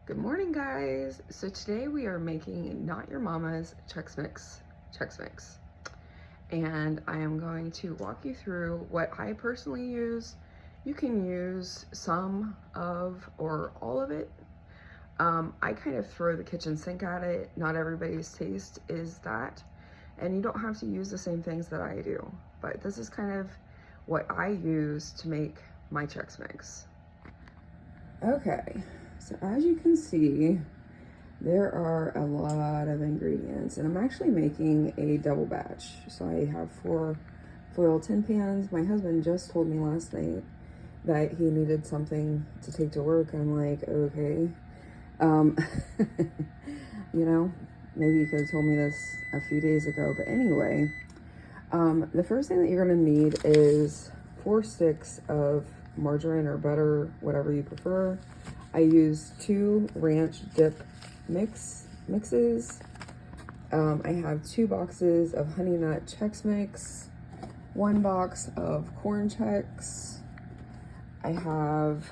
Good morning, guys. So today we are making Not Your Mama's Chex Mix. And I am going to walk you through what I personally use. You can use some of or all of it. I kind of throw the kitchen sink at it. Not everybody's taste is that. And you don't have to use the same things that I do. But this is kind of what I use to make my Chex Mix. Okay. So as you can see, there are a lot of ingredients, and I'm actually making a double batch. So I have 4 foil tin pans. My husband just told me last night that he needed something to take to work, and I'm like, okay. You know, maybe you could have told me this a few days ago, but anyway, the first thing that you're gonna need is 4 sticks of margarine or butter, whatever you prefer. I use 2 ranch dip mixes. I have 2 boxes of Honey Nut Chex Mix, 1 box of corn Chex. I have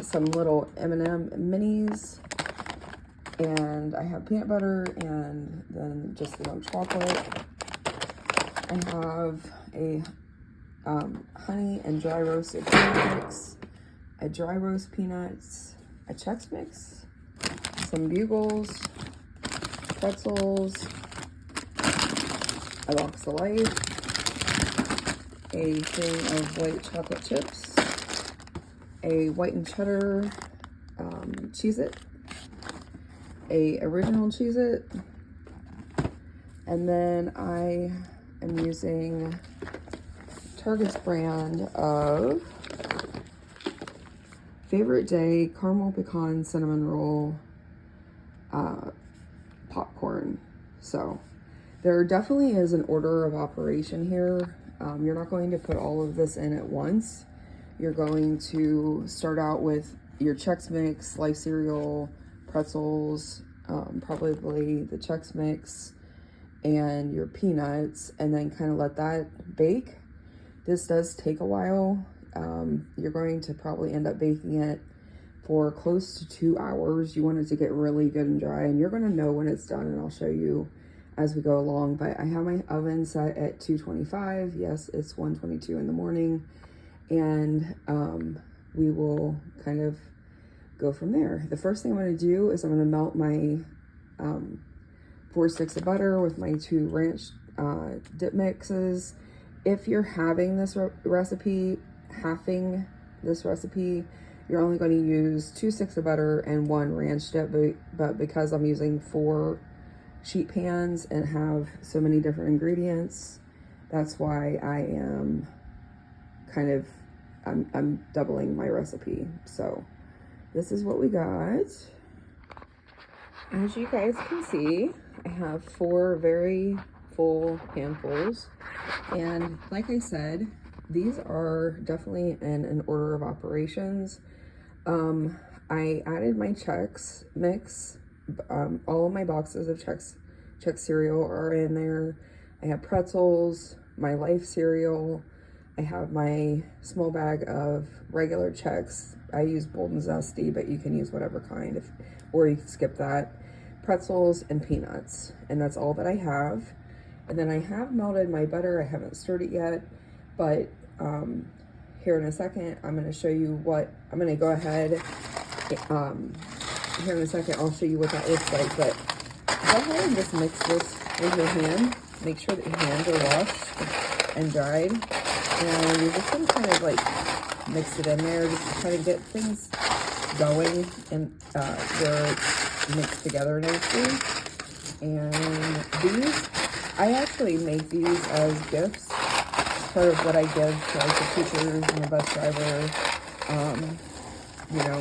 some little M&M minis, and I have peanut butter and then just the milk chocolate. I have a honey and dry roasted peanut mix, a dry roast peanuts, a Chex Mix, some bugles, pretzels, a box of Life, a thing of white chocolate chips, a white and cheddar Cheez-It, a original Cheez-It, and then I am using Target's brand of Favorite Day Caramel Pecan Cinnamon Roll popcorn. So there definitely is an order of operation here. You're not going to put all of this in at once. You're going to start out with your Chex Mix, Life cereal, pretzels, probably the Chex Mix, and your peanuts, and then kind of let that bake. This does take a while. You're going to probably end up baking it for close to 2 hours. You want it to get really good and dry, and you're going to know when it's done, and I'll show you as we go along. But I have my oven set at 225. Yes, it's 1:22 in the morning, and we will kind of go from there. The first thing I'm going to do is I'm going to melt my 4 sticks of butter with my 2 ranch dip mixes. If you're having this halving this recipe, you're only going to use 2 sticks of butter and 1 ranch dip, but because I'm using 4 sheet pans and have so many different ingredients, that's why I am kind of, I'm doubling my recipe. So this is what we got. As you guys can see, I have 4 very full panfuls, and like I said, these are definitely in an order of operations. I added my Chex Mix. All of my boxes of Chex cereal are in there. I have pretzels, my Life cereal. I have my small bag of regular Chex. I use Bold and Zesty, but you can use whatever kind, or you can skip that. Pretzels and peanuts, and that's all that I have. And then I have melted my butter. I haven't stirred it yet, but here in a second, I'm going to show you what, I'm going to go ahead, here in a second, I'll show you what that looks like, but go ahead and just mix this with your hand. Make sure that your hands are washed and dried, and you're just going to kind of like mix it in there, just to try to get things going, and where it's mixed together nicely. And these, I actually make these as gifts, part of what I give to like the teachers and the bus driver. You know,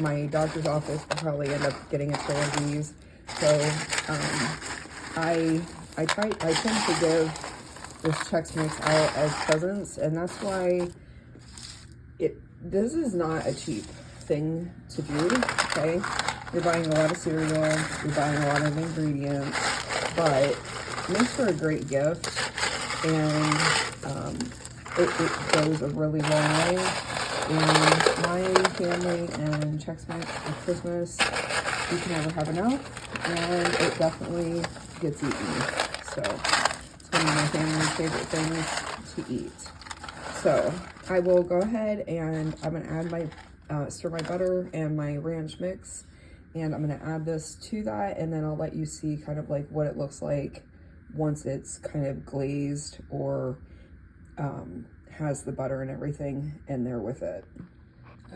my doctor's office will probably end up getting a tray of these. So I tend to give this Chex Mix out as presents, and that's why this is not a cheap thing to do. Okay, you're buying a lot of cereal, you're buying a lot of ingredients, but it makes for a great gift, and it goes a really long way. And my family and Chex Mix at Christmas, you can never have enough, and it definitely gets eaten. So it's one of my family's favorite things to eat. So I will go ahead and I'm gonna add my, stir my butter and my ranch mix, and I'm gonna add this to that, and then I'll let you see kind of like what it looks like once it's kind of glazed or has the butter and everything in there with it.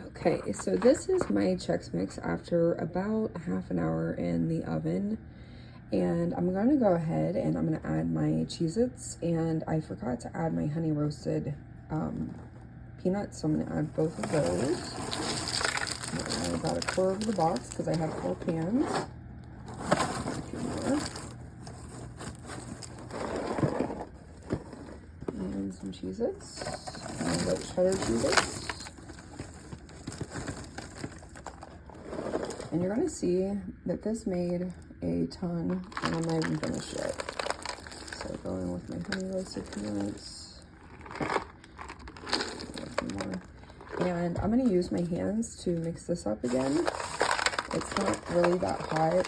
Okay, so this is my Chex Mix after about half an hour in the oven. And I'm gonna go ahead and I'm gonna add my Cheez-Its, and I forgot to add my honey roasted peanuts, so I'm gonna add both of those. I'm gonna add about a quarter of the box because I have 4 pans. A few more. And some Cheez-Its, and white cheddar Cheez-Its. And you're gonna see that this made a ton, and I'm not even finished yet. So go in with my honey roasted peanuts. And I'm gonna use my hands to mix this up again. It's not really that hot.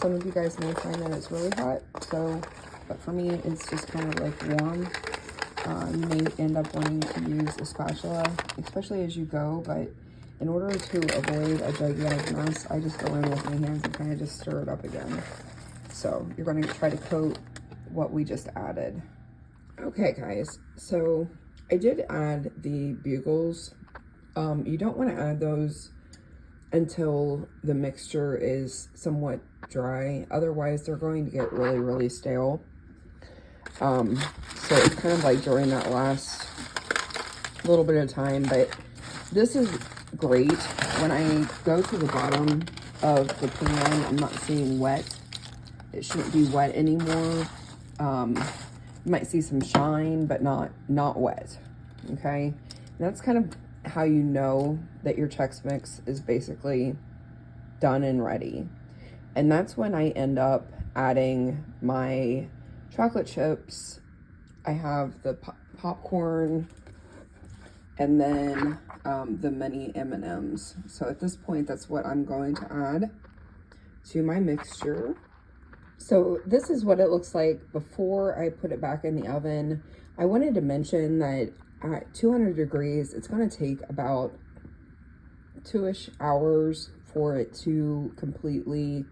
Some of you guys may find that it's really hot, so, but for me, it's just kind of like warm. You may end up wanting to use a spatula, especially as you go, but in order to avoid a gigantic mess, I just go in with my hands and kind of just stir it up again. So you're going to try to coat what we just added. Okay, guys, so I did add the bugles. You don't want to add those until the mixture is somewhat dry. Otherwise, they're going to get really, really stale. So it's kind of like during that last little bit of time, but this is great. When I go to the bottom of the pan, I'm not seeing wet. It shouldn't be wet anymore. You might see some shine, but not wet. Okay, and that's kind of how you know that your Chex Mix is basically done and ready. And that's when I end up adding my chocolate chips. I have the popcorn, and then the mini M&Ms. So at this point, that's what I'm going to add to my mixture. So this is what it looks like before I put it back in the oven. I wanted to mention that at 200 degrees, it's going to take about 2-ish hours for it to completely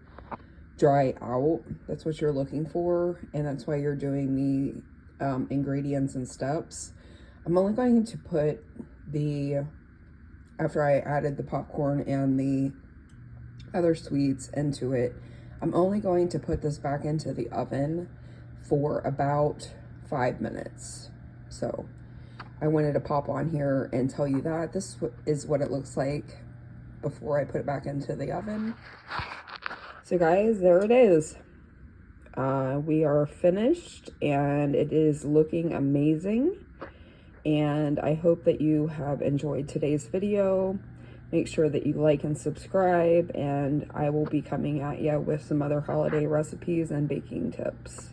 dry out. That's what you're looking for, and that's why you're doing the ingredients and steps. I'm only going to put after I added the popcorn and the other sweets into it, I'm only going to put this back into the oven for about 5 minutes. So I wanted to pop on here and tell you that this is what it looks like before I put it back into the oven. So guys, there it is. We are finished, and it is looking amazing. And I hope that you have enjoyed today's video. Make sure that you like and subscribe, and I will be coming at you with some other holiday recipes and baking tips.